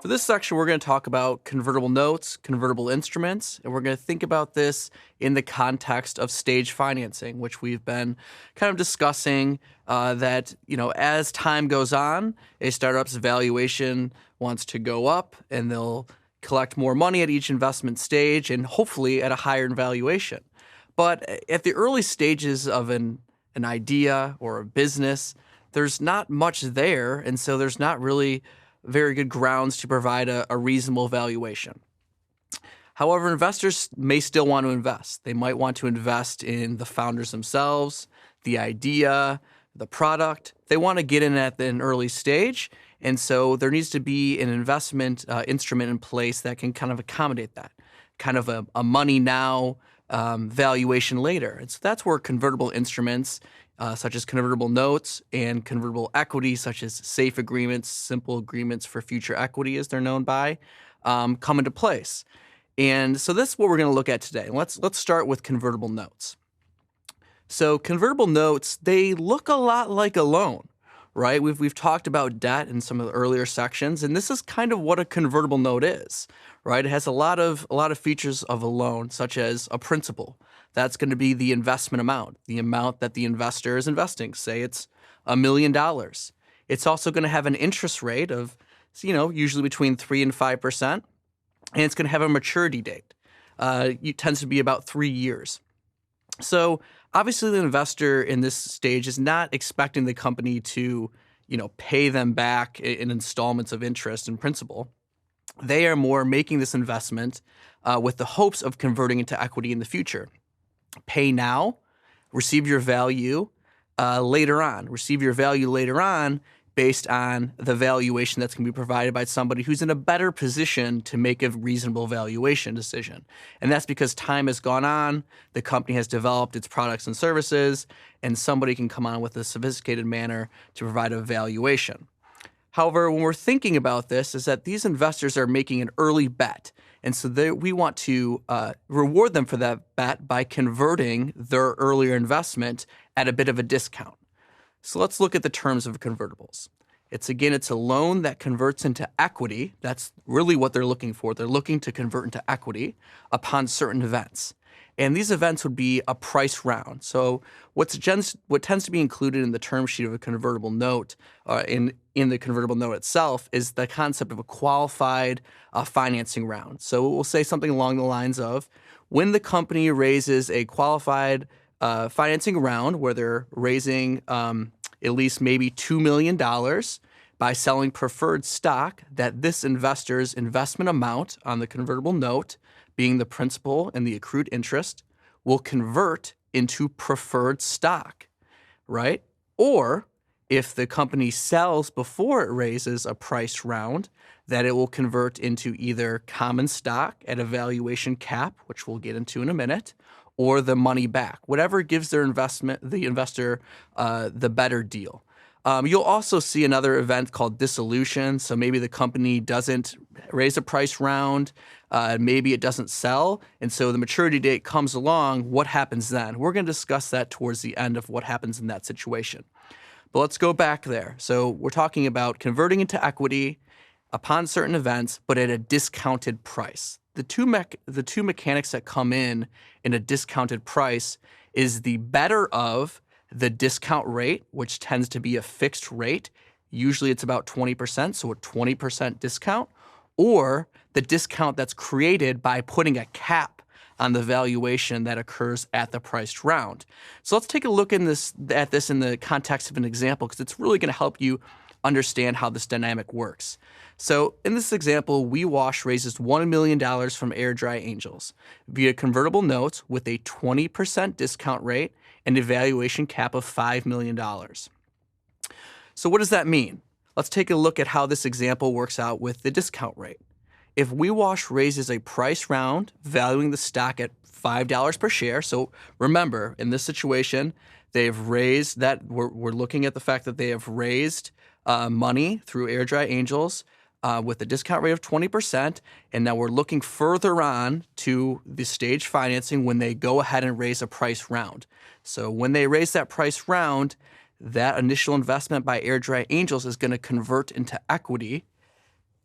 For this section, we're going to talk about convertible notes, convertible instruments, and we're going to think about this in the context of stage financing, which we've been kind of discussing that, as time goes on, a startup's valuation wants to go up and they'll collect more money at each investment stage and hopefully at a higher valuation. But at the early stages of an idea or a business, there's not much there, and so there's not really very good grounds to provide a reasonable valuation. However, investors may still want to invest. They might want to invest in the founders themselves, the idea, the product. They want to get in at an early stage, and so there needs to be an investment instrument in place that can kind of accommodate that, kind of a money now, valuation later. And so that's where convertible instruments such as convertible notes and convertible equity, such as safe agreements, simple agreements for future equity, as they're known by, come into place. And so that's what we're going to look at today. Let's start with convertible notes. So convertible notes, they look a lot like a loan, right? We've talked about debt in some of the earlier sections, and this is kind of what a convertible note is, right? It has a lot of features of a loan, such as a principal. That's going to be the investment amount, the amount that the investor is investing. Say it's $1 million. It's also going to have an interest rate of, usually between 3 and 5%, and it's going to have a maturity date. It tends to be about 3 years. So obviously, the investor in this stage is not expecting the company to, pay them back in installments of interest and principal. They are more making this investment with the hopes of converting into equity in the future. Pay now, receive your value later on. Receive your value later on based on the valuation that's going to be provided by somebody who's in a better position to make a reasonable valuation decision. And that's because time has gone on, the company has developed its products and services, and somebody can come on with a sophisticated manner to provide a valuation. However, when we're thinking about this, is that these investors are making an early bet. And so we want to reward them for that bet by converting their earlier investment at a bit of a discount. So let's look at the terms of convertibles. It's a loan that converts into equity. That's really what they're looking for. They're looking to convert into equity upon certain events. And these events would be a price round. So what tends to be included in the term sheet of a convertible note, in the convertible note itself, is the concept of a qualified financing round. So we'll say something along the lines of, when the company raises a qualified financing round where they're raising at least maybe $2 million by selling preferred stock, that this investor's investment amount on the convertible note, being the principal and the accrued interest, will convert into preferred stock, right? Or if the company sells before it raises a price round, that it will convert into either common stock at a valuation cap, which we'll get into in a minute, or the money back, whatever gives the investor the better deal. You'll also see another event called dissolution. So maybe the company doesn't raise a price round, maybe it doesn't sell, and so the maturity date comes along. What happens then? We're going to discuss that towards the end of what happens in that situation. But let's go back there. So we're talking about converting into equity upon certain events, but at a discounted price. The two mechanics that come in a discounted price is the better of the discount rate, which tends to be a fixed rate. Usually it's about 20%, so a 20% discount, or the discount that's created by putting a cap on the valuation that occurs at the priced round. So let's take a look at this in the context of an example, because it's really going to help you understand how this dynamic works. So in this example, WeWash raises $1 million from Air Dry Angels via convertible notes with a 20% discount rate and a valuation cap of $5 million. So what does that mean? Let's take a look at how this example works out with the discount rate. If WeWash raises a price round valuing the stock at $5 per share, so remember, in this situation, they've raised that, we're looking at the fact that they have raised money through Air Dry Angels with a discount rate of 20%, and now we're looking further on to the stage financing when they go ahead and raise a price round. So when they raise that price round, that initial investment by Air Dry Angels is going to convert into equity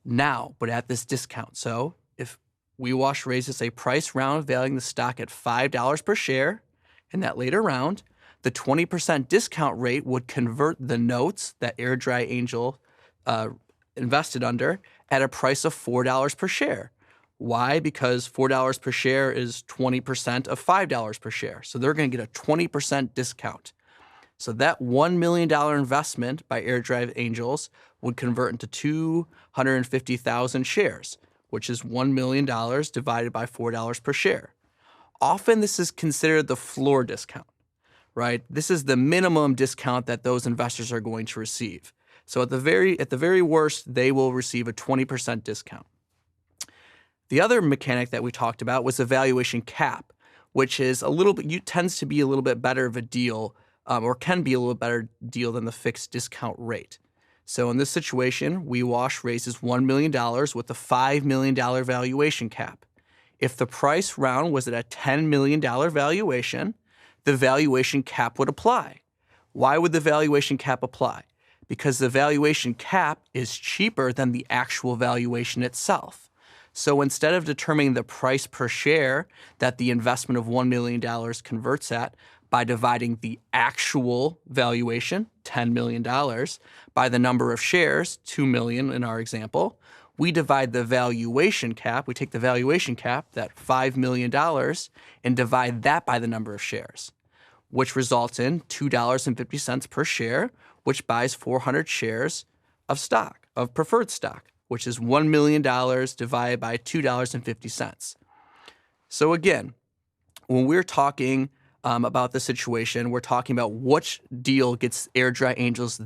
now, but at this discount. So if WeWash raises a price round valuing the stock at $5 per share in that later round, the 20% discount rate would convert the notes that Airdrie Angel invested under at a price of $4 per share. Why? Because $4 per share is 20% of $5 per share. So they're going to get a 20% discount. So that $1 million investment by Airdrie Angels would convert into 250,000 shares, which is $1 million divided by $4 per share. Often this is considered the floor discount, right? This is the minimum discount that those investors are going to receive. So at the very worst, they will receive a 20% discount. The other mechanic that we talked about was the valuation cap, which is tends to be a little bit better of a deal, or can be a little better deal than the fixed discount rate. So in this situation, WeWash raises $1 million with a $5 million valuation cap. If the price round was at a $10 million valuation, the valuation cap would apply. Why would the valuation cap apply? Because the valuation cap is cheaper than the actual valuation itself. So instead of determining the price per share that the investment of $1 million converts at by dividing the actual valuation, $10 million, by the number of shares, 2 million in our example, we divide the valuation cap, we take the valuation cap, that $5 million, and divide that by the number of shares, which results in $2.50 per share, which buys 400 shares of stock, of preferred stock, which is $1 million divided by $2.50. So again, when we're talking about the situation, we're talking about which deal gets Airdrie Angels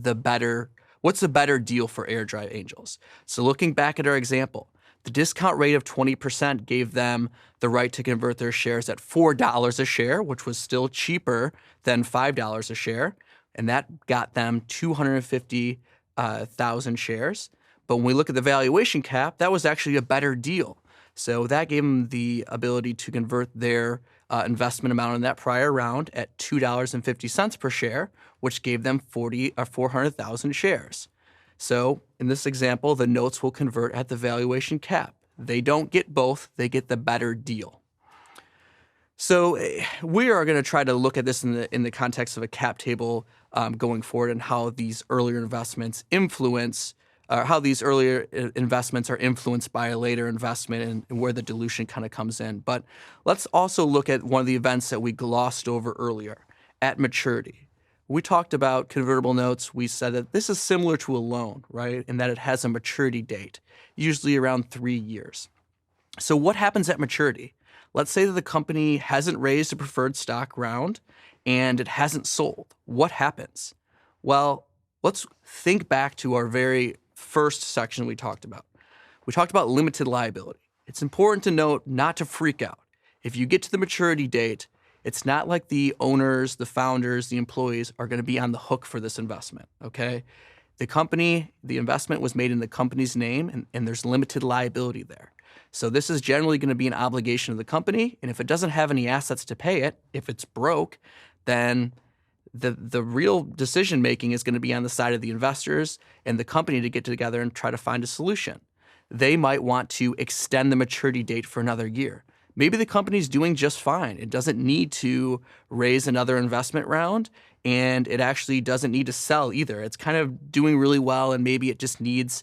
what's the better deal for Airdrie Angels? So looking back at our example, the discount rate of 20% gave them the right to convert their shares at $4 a share, which was still cheaper than $5 a share, and that got them 250,000 shares. But when we look at the valuation cap, that was actually a better deal. So that gave them the ability to convert their investment amount in that prior round at $2.50 per share, which gave them 400,000 shares. So in this example, the notes will convert at the valuation cap. They don't get both, they get the better deal. So we are going to try to look at this in the context of a cap table going forward, and how these earlier investments are influenced by a later investment, and where the dilution kind of comes in. But let's also look at one of the events that we glossed over earlier, at maturity. We talked about convertible notes. We said that this is similar to a loan, right? In that it has a maturity date, usually around 3 years. So what happens at maturity? Let's say that the company hasn't raised a preferred stock round and it hasn't sold. What happens? Well, let's think back to our very first section we talked about. We talked about limited liability. It's important to note not to freak out. If you get to the maturity date, it's not like the owners, the founders, the employees are going to be on the hook for this investment, okay? The investment was made in the company's name, and there's limited liability there. So this is generally going to be an obligation of the company, and if it doesn't have any assets to pay it, if it's broke, then the real decision making is going to be on the side of the investors and the company to get together and try to find a solution. They might want to extend the maturity date for another year. Maybe the company's doing just fine. It doesn't need to raise another investment round, and it actually doesn't need to sell either. It's kind of doing really well, and maybe it just needs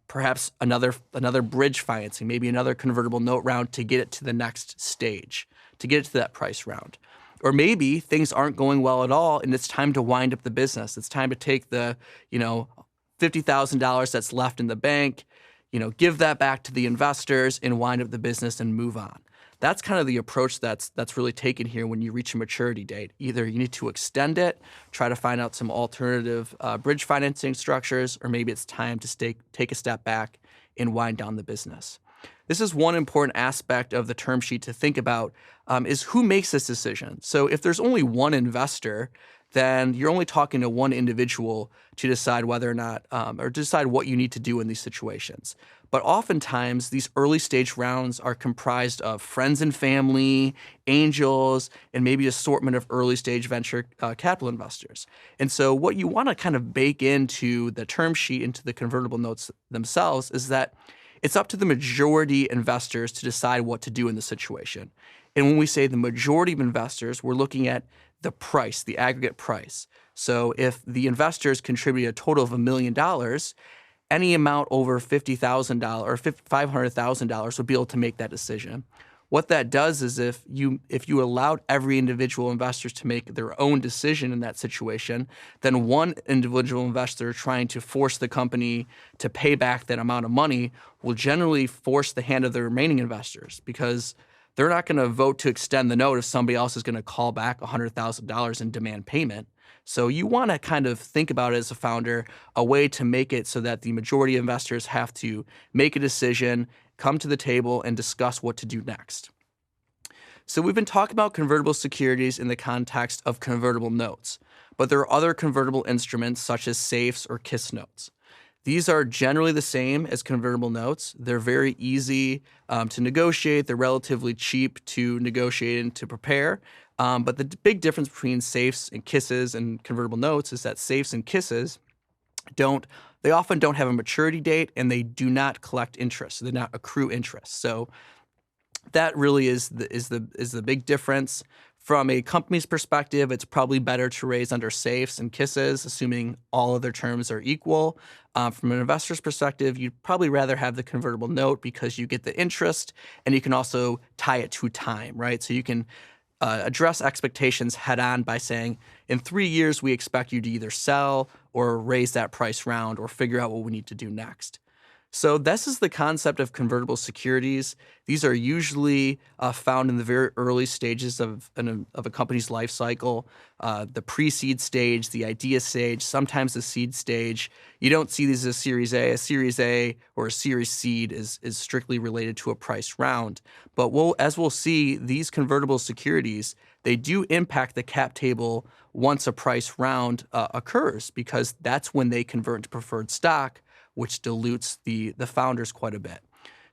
perhaps another bridge financing, maybe another convertible note round to get it to the next stage, to get it to that price round. Or maybe things aren't going well at all, and it's time to wind up the business. It's time to take the $50,000 that's left in the bank, give that back to the investors and wind up the business and move on. That's kind of the approach that's really taken here when you reach a maturity date. Either you need to extend it, try to find out some alternative bridge financing structures, or maybe it's time to take a step back and wind down the business. This is one important aspect of the term sheet to think about, is who makes this decision. So if there's only one investor, then you're only talking to one individual to decide whether or not, or decide what you need to do in these situations. But oftentimes, these early stage rounds are comprised of friends and family, angels, and maybe assortment of early stage venture capital investors. And so, what you want to kind of bake into the term sheet, into the convertible notes themselves, is that it's up to the majority investors to decide what to do in the situation. And when we say the majority of investors, we're looking at the price, the aggregate price. So if the investors contribute a total of $1 million, any amount over $50,000 or $500,000 would be able to make that decision. What that does is if you allowed every individual investors to make their own decision in that situation, then one individual investor trying to force the company to pay back that amount of money will generally force the hand of the remaining investors, because they're not going to vote to extend the note if somebody else is going to call back $100,000 and demand payment. So you want to kind of think about it as a founder, a way to make it so that the majority of investors have to make a decision, come to the table, and discuss what to do next. So we've been talking about convertible securities in the context of convertible notes, but there are other convertible instruments such as safes or KISS notes. These are generally the same as convertible notes. They're very easy to negotiate. They're relatively cheap to negotiate and to prepare. But the big difference between safes and KISSes and convertible notes is that safes and KISSes they often don't have a maturity date, and they do not collect interest. They do not accrue interest. So that really is the big difference. From a company's perspective, it's probably better to raise under safes and KISSes, assuming all other terms are equal. From an investor's perspective, you'd probably rather have the convertible note because you get the interest and you can also tie it to time, right? So you can address expectations head on by saying, in 3 years, we expect you to either sell or raise that price round or figure out what we need to do next. So this is the concept of convertible securities. These are usually found in the very early stages of a company's life cycle, the pre-seed stage, the idea stage, sometimes the seed stage. You don't see these as Series A. A Series A or a Series seed is strictly related to a price round. But as we'll see, these convertible securities, they do impact the cap table once a price round occurs, because that's when they convert into preferred stock, which dilutes the founders quite a bit.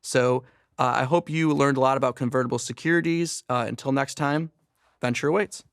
So I hope you learned a lot about convertible securities. Until next time, venture awaits.